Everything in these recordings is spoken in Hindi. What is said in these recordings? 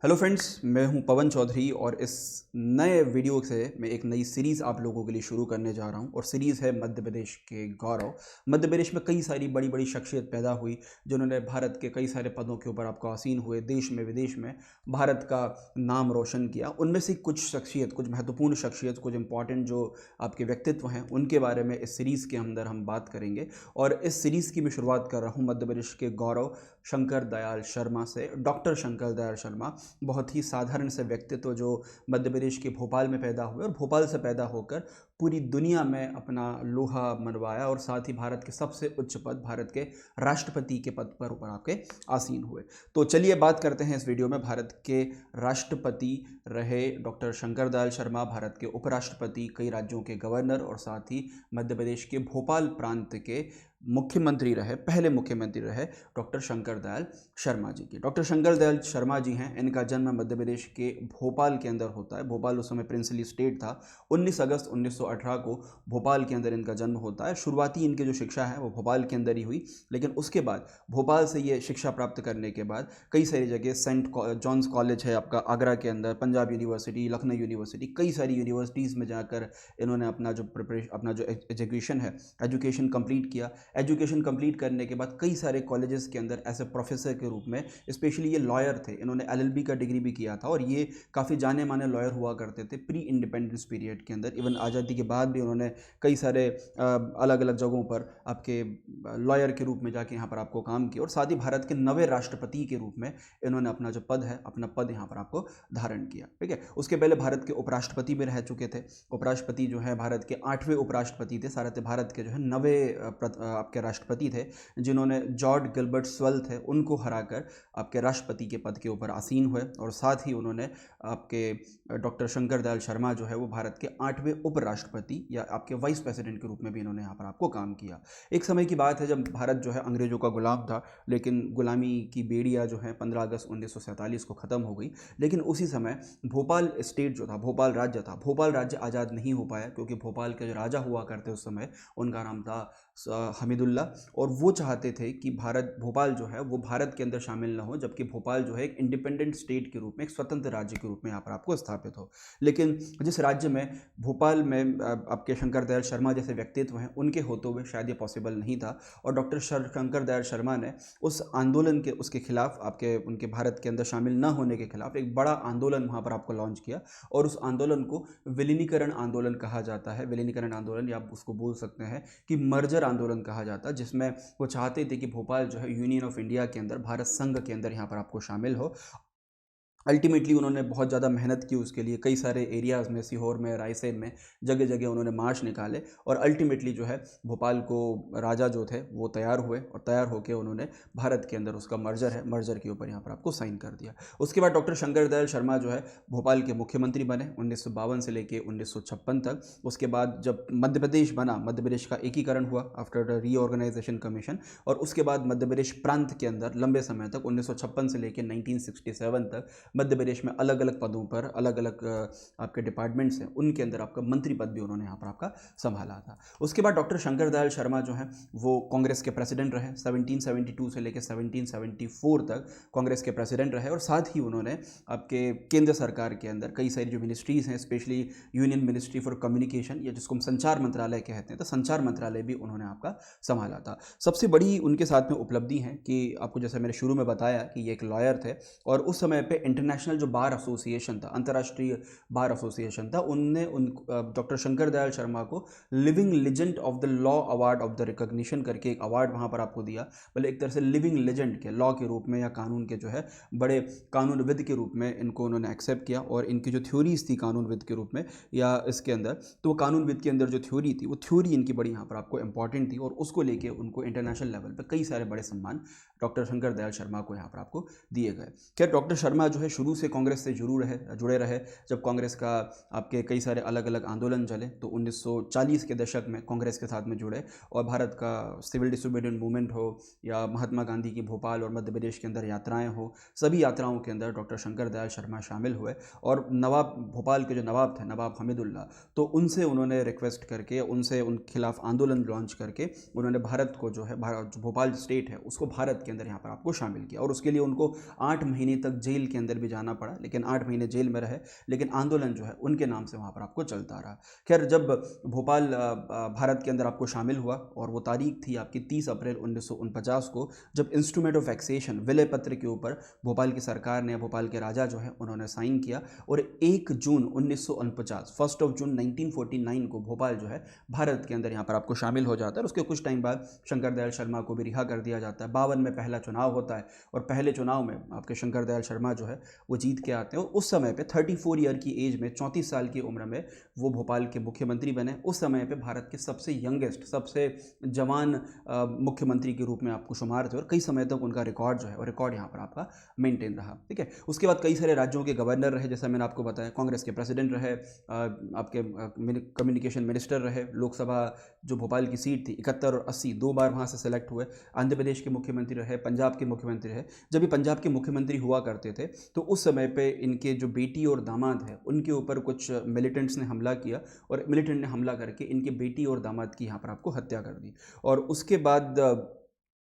हेलो फ्रेंड्स, मैं हूं पवन चौधरी और इस नए वीडियो से मैं एक नई सीरीज़ आप लोगों के लिए शुरू करने जा रहा हूं। और सीरीज़ है मध्य प्रदेश के गौरव। मध्य प्रदेश में कई सारी बड़ी बड़ी शख्सियत पैदा हुई जिन्होंने भारत के कई सारे पदों के ऊपर आपको आसीन हुए, देश में विदेश में भारत का नाम रोशन किया। उनमें से कुछ शख्सियत, कुछ महत्वपूर्ण शख्सियत, कुछ इंपॉर्टेंट जो आपके व्यक्तित्व हैं उनके बारे में इस सीरीज़ के अंदर हम बात करेंगे। और इस सीरीज़ की मैं शुरुआत कर रहा हूँ मध्य प्रदेश के गौरव शंकर दयाल शर्मा से। डॉक्टर शंकर दयाल शर्मा बहुत ही साधारण से व्यक्तित्व जो मध्य प्रदेश के भोपाल में पैदा हुए और भोपाल से पैदा होकर पूरी दुनिया में अपना लोहा मनवाया और साथ ही भारत के सबसे उच्च पद, भारत के राष्ट्रपति के पद पर ऊपर आपके आसीन हुए। तो चलिए बात करते हैं इस वीडियो में। भारत के राष्ट्रपति रहे डॉक्टर शंकर दयाल शर्मा, भारत के उपराष्ट्रपति, कई राज्यों के गवर्नर और साथ ही मध्य प्रदेश के भोपाल प्रांत के मुख्यमंत्री रहे, पहले मुख्यमंत्री रहे डॉक्टर शंकर दयाल शर्मा जी की। डॉक्टर शंकर दयाल शर्मा जी हैं, इनका जन्म मध्य प्रदेश के भोपाल के अंदर होता है। भोपाल उस समय प्रिंसली स्टेट था। 19 अगस्त 1918 को भोपाल के अंदर इनका जन्म होता है। शुरुआती इनकी जो शिक्षा है वो भोपाल के अंदर ही हुई, लेकिन उसके बाद भोपाल से ये शिक्षा प्राप्त करने के बाद कई सारी जगह, सेंट जॉन्स कॉलेज है आपका आगरा के अंदर, पंजाब यूनिवर्सिटी, लखनऊ यूनिवर्सिटी, कई सारी यूनिवर्सिटीज़ में जाकर इन्होंने अपना जो एजुकेशन है, एजुकेशन कंप्लीट किया। एजुकेशन कंप्लीट करने के बाद कई सारे कॉलेजेस के अंदर एज ए प्रोफेसर के रूप में, स्पेशली ये लॉयर थे, इन्होंने एलएलबी का डिग्री भी किया था और ये काफ़ी जाने माने लॉयर हुआ करते थे प्री इंडिपेंडेंस पीरियड के अंदर। इवन आज़ादी के बाद भी उन्होंने कई सारे अलग अलग जगहों पर आपके लॉयर के रूप में जाके यहाँ पर आपको काम किया और साथ ही भारत के नवे राष्ट्रपति के रूप में इन्होंने अपना जो पद है, अपना पद यहाँ पर आपको धारण किया। ठीक है, उसके पहले भारत के उपराष्ट्रपति भी रह चुके थे। उपराष्ट्रपति जो है भारत के 8वें उपराष्ट्रपति थे। सारे भारत के जो है 9वें आपके राष्ट्रपति थे, जिन्होंने जॉर्ज गिलबर्ट स्वेल थे उनको हराकर आपके राष्ट्रपति के पद के ऊपर आसीन हुए। और साथ ही उन्होंने आपके डॉक्टर शंकर दयाल शर्मा जो है वो भारत के 8वें उपराष्ट्रपति या आपके वाइस प्रेसिडेंट के रूप में भी इन्होंने यहाँ पर आपको काम किया। एक समय की बात है जब भारत जो है अंग्रेजों का गुलाम था, लेकिन गुलामी की बेड़ियाँ जो है 15 अगस्त 1947 को ख़त्म हो गई। लेकिन उसी समय भोपाल स्टेट जो था, भोपाल राज्य था, भोपाल राज्य आज़ाद नहीं हो पाया क्योंकि भोपाल के जो राजा हुआ करते उस समय, उनका नाम था हमीदुल्ला, और वो चाहते थे कि भारत, भोपाल जो है वो भारत के अंदर शामिल ना हो, जबकि भोपाल जो है एक इंडिपेंडेंट स्टेट के रूप में, एक स्वतंत्र राज्य के रूप में यहाँ पर आपको स्थापित हो। लेकिन जिस राज्य में, भोपाल में आपके शंकर दयाल शर्मा जैसे व्यक्तित्व हैं, उनके होते हुए शायद ये पॉसिबल नहीं था। और डॉक्टर शंकर दयाल शर्मा ने उस आंदोलन के, उसके खिलाफ, आपके उनके भारत के अंदर शामिल न होने के खिलाफ एक बड़ा आंदोलन वहाँ पर आपको लॉन्च किया और उस आंदोलन को विलीनीकरण आंदोलन कहा जाता है। विलीनीकरण आंदोलन, या आप उसको बोल सकते हैं कि मर्जर आंदोलन कहा जाता है, जिसमें वो चाहते थे कि भोपाल जो है यूनियन ऑफ इंडिया के अंदर, भारत संघ के अंदर यहाँ पर आपको शामिल हो। अल्टीमेटली उन्होंने बहुत ज़्यादा मेहनत की उसके लिए, कई सारे एरियाज़ में, सीहोर में, रायसेन में, जगह जगह उन्होंने मार्च निकाले और अल्टीमेटली जो है भोपाल को राजा जो थे वो तैयार हुए और तैयार होकर उन्होंने भारत के अंदर उसका मर्जर है, मर्जर के ऊपर यहाँ पर आपको साइन कर दिया। उसके बाद डॉक्टर शंकर दयाल शर्मा जो है भोपाल के मुख्यमंत्री बने 1952 से लेकर 1956 तक। उसके बाद जब मध्य प्रदेश बना, मध्य प्रदेश का एकीकरण हुआ आफ्टर द रीऑर्गेनाइजेशन कमीशन, और उसके बाद मध्य प्रदेश प्रांत के अंदर लंबे समय तक 1956 से लेकर 1967 तक मध्य प्रदेश में अलग अलग पदों पर, अलग अलग आपके डिपार्टमेंट्स हैं, उनके अंदर आपका मंत्री पद भी उन्होंने यहाँ पर आपका संभाला था। उसके बाद डॉक्टर शंकर दयाल शर्मा जो हैं वो कांग्रेस के प्रेसिडेंट रहे 1772 से लेकर 1774 तक कांग्रेस के प्रेसिडेंट रहे। और साथ ही उन्होंने आपके केंद्र सरकार के अंदर कई सारी जो मिनिस्ट्रीज़ हैं, specially union ministry for communication, या जिसको हम संचार मंत्रालय कहते हैं, तो संचार मंत्रालय भी उन्होंने आपका संभाला था। सबसे बड़ी उनके साथ में उपलब्धि है कि आपको, जैसे मैंने शुरू में बताया कि ये एक लॉयर थे और उस समय पे इंटरनेशनल जो बार एसोसिएशन था, अंतर्राष्ट्रीय बार एसोसिएशन था, उनने डॉक्टर शंकर दयाल शर्मा को living legend of the law award of the recognition करके एक अवार्ड वहाँ पर आपको दिया। मतलब एक तरह से लिविंग लेजेंड के, लॉ के रूप में या कानून के जो है बड़े कानूनविद के रूप में इनको उन्होंने एक्सेप्ट किया। और इनकी जो थ्योरीज थी कानूनविद के रूप में या इसके अंदर, तो वो कानूनविद के अंदर जो थ्योरी थी, वो थ्योरी इनकी बड़ी यहाँ पर आपको इंपॉर्टेंट थी और उसको लेके उनको इंटरनेशनल लेवल पर कई सारे बड़े सम्मान डॉक्टर शंकर दयाल शर्मा को यहाँ पर आपको दिए गए। खैर, डॉक्टर शर्मा जो है शुरू से कांग्रेस से जुड़े रहे। जब कांग्रेस का आपके कई सारे अलग अलग आंदोलन चले तो 1940 के दशक में कांग्रेस के साथ में जुड़े और भारत का सिविल डिसोबीडियंट मूवमेंट हो या महात्मा गांधी की भोपाल और मध्य प्रदेश के अंदर यात्राएं हो, सभी यात्राओं के अंदर डॉक्टर शंकर दयाल शर्मा शामिल हुए। और नवाब, भोपाल के जो नवाब थे, नवाब हमीदुल्ला, तो उनसे उन्होंने रिक्वेस्ट करके, उनसे उन खिलाफ आंदोलन लॉन्च करके उन्होंने भारत को जो है, भारत जो भोपाल स्टेट है उसको भारत के अंदर यहाँ पर आपको शामिल किया। और उसके लिए उनको 8 महीने तक जेल के अंदर भी जाना पड़ा, लेकिन 8 महीने जेल में रहे, लेकिन आंदोलन जो है उनके नाम से वहाँ पर आपको चलता रहा। खैर, जब भोपाल भारत के अंदर आपको शामिल हुआ, और वो तारीख थी आपकी 30 अप्रैल 1949 को, जब इंस्ट्रूमेंट ऑफ एक्सेशन विलय पत्र के ऊपर भोपाल की सरकार ने, भोपाल के राजा जो है उन्होंने साइन किया, और 1 जून 1949, 1 जून 1949 को भोपाल जो है भारत के अंदर यहाँ पर आपको शामिल हो जाता है। और उसके कुछ टाइम बाद शंकर दयाल शर्मा को भी रिहा कर दिया जाता है। 52 में पहला चुनाव होता है, और पहले चुनाव में आपके शंकर दयाल शर्मा जो है वो जीत के आते हैं, और उस समय पे 34 ईयर की एज में, 34 साल की उम्र में वो भोपाल के मुख्यमंत्री बने। उस समय पे भारत के सबसे यंगेस्ट, सबसे जवान मुख्यमंत्री के रूप में आपको शुमार थे, और कई समय तक उनका रिकॉर्ड जो है वो रिकॉर्ड यहाँ पर आपका मेंटेन रहा। ठीक है, उसके बाद कई सारे राज्यों के गवर्नर रहे, जैसा मैंने आपको बताया, कांग्रेस के प्रेसिडेंट रहे, आपके कम्युनिकेशन मिनिस्टर रहे, लोकसभा जो भोपाल की सीट थी 71 और 80, 2 बार वहाँ से सेलेक्ट हुए, आंध्र प्रदेश के मुख्यमंत्री रहे, पंजाब के मुख्यमंत्री रहे। जब ये पंजाब के मुख्यमंत्री हुआ करते थे तो उस समय पे इनके जो बेटी और दामाद है उनके ऊपर कुछ मिलिटेंट्स ने हमला किया, और मिलिटेंट ने हमला करके इनके बेटी और दामाद की यहाँ पर आपको हत्या कर दी। और उसके बाद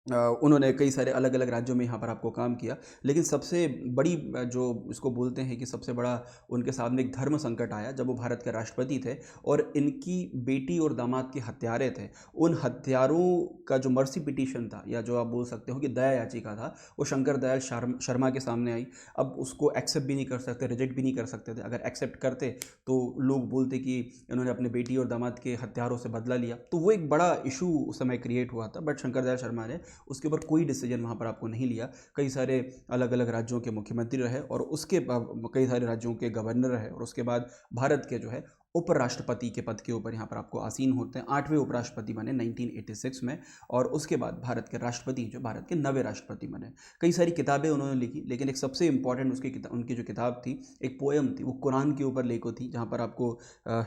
उन्होंने कई सारे अलग अलग राज्यों में यहाँ पर आपको काम किया, लेकिन सबसे बड़ी जो इसको बोलते हैं कि सबसे बड़ा उनके सामने एक धर्म संकट आया जब वो भारत के राष्ट्रपति थे, और इनकी बेटी और दामाद के हत्यारे थे, उन हत्यारों का जो मर्सी पिटीशन था, या जो आप बोल सकते हो कि दया याचिका था, वो शंकर दयाल शर्मा के सामने आई। अब उसको एक्सेप्ट भी नहीं कर सकते, रिजेक्ट भी नहीं कर सकते थे। अगर एक्सेप्ट करते तो लोग बोलते कि इन्होंने अपने बेटी और दामाद के हत्यारों से बदला लिया, तो वो एक बड़ा इशू उस समय क्रिएट हुआ था। बट शंकर दयाल शर्मा ने उसके ऊपर कोई डिसीजन वहाँ पर आपको नहीं लिया। कई सारे अलग अलग राज्यों के मुख्यमंत्री रहे, और उसके कई सारे राज्यों के गवर्नर रहे, और उसके बाद भारत के जो है उपराष्ट्रपति के पद के ऊपर यहाँ पर आपको आसीन होते हैं। 8वें उपराष्ट्रपति बने 1986 में, और उसके बाद भारत के राष्ट्रपति जो भारत के 9वें राष्ट्रपति बने। कई सारी किताबें उन्होंने लिखी, लेकिन एक सबसे इंपॉर्टेंट उनकी जो किताब थी, एक पोएम थी, वो कुरान के ऊपर लेखो थी, जहाँ पर आपको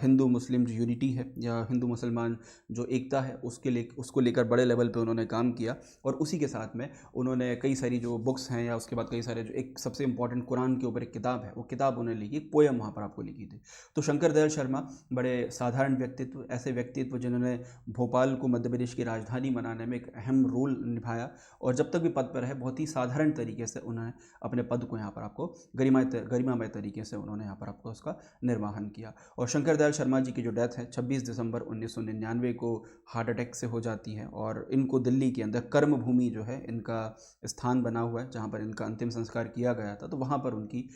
हिंदू मुस्लिम जो यूनिटी है, या हिंदू मुसलमान जो एकता है, उसको लेकर बड़े लेवल पर उन्होंने काम किया। और उसी के साथ में उन्होंने कई सारी जो बुक्स हैं, या उसके बाद कई सारे जो एक सबसे इंपॉर्टेंट कुरान के ऊपर एक किताब है, वो किताब उन्होंने लिखी, एक पोएम वहाँ पर आपको लिखी थी। तो शंकर दयाल शर्मा बड़े साधारण व्यक्तित्व, ऐसे व्यक्तित्व जिन्होंने भोपाल को मध्य प्रदेश की राजधानी बनाने में एक अहम रोल निभाया, और जब तक भी पद पर है बहुत ही साधारण तरीके से उन्होंने अपने पद को यहाँ पर आपको गरिमामय तरीके से उन्होंने यहाँ पर आपको उसका निर्वहन किया। और शंकर दयाल शर्मा जी की जो डेथ है 26 दिसंबर 1999 को हार्ट अटैक से हो जाती है, और इनको दिल्ली के अंदर कर्मभूमि जो है इनका स्थान बना हुआ है, जहाँ पर इनका अंतिम संस्कार किया गया था। तो वहाँ पर उनकी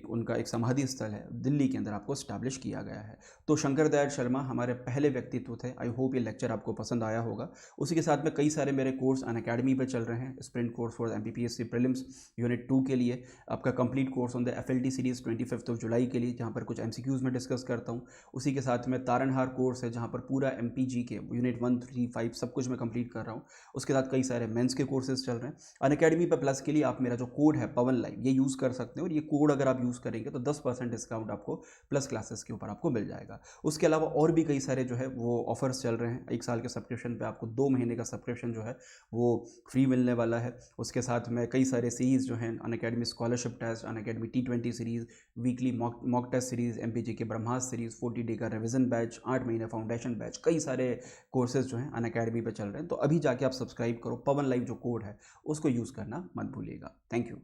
उनका एक समाधि स्थल है दिल्ली के अंदर आपको स्टैब्लिश किया गया है। तो शंकर दयाल शर्मा हमारे पहले व्यक्तित्व थे। आई होप ये लेक्चर आपको पसंद आया होगा। उसी के साथ में कई सारे मेरे कोर्स अनअकैडमी पे चल रहे हैं। Sprint course for MPPSC prelims unit 2 के लिए, आपका complete course on the FLT series 25 जुलाई के लिए, जहाँ पर कुछ MCQs में डिस्कस करता हूँ। उसी के साथ में तारणहार कोर्स है, जहाँ पर पूरा MPG के यूनिट 1, 3, 5 सब कुछ मैं कंप्लीट कर रहा हूँ। उसके साथ कई सारे मेंस के कोर्सेज चल रहे हैं। अनअकैडमी पर प्लस के लिए आप मेरा जो कोड है पवन लाइव, ये यूज़ कर सकते हैं, और ये कोड अगर आप यूज़ करेंगे तो 10% डिस्काउंट आपको प्लस क्लासेस के ऊपर आपको मिल जाएगा। उसके अलावा और भी कई सारे जो है वो ऑफर्स चल रहे हैं। 1 साल के सब्सक्रिप्शन पे आपको 2 महीने का सब्सक्रिप्शन जो है वो फ्री मिलने वाला है। उसके साथ में कई सारे सीरीज़ जो हैं, Unacademy scholarship test, Unacademy T20 series, weekly mock test series, MPG के ब्रह्मास्त्र सीरीज़, 40 डे का रिविजन बैच, 8 महीने फाउंडेशन बैच, कई सारे कोर्सेज जो हैं अनअकैडमी पे चल रहे हैं। तो अभी जाके आप सब्सक्राइब करो। पवन लाइव जो कोड है उसको यूज़ करना मत भूलिएगा। Thank you.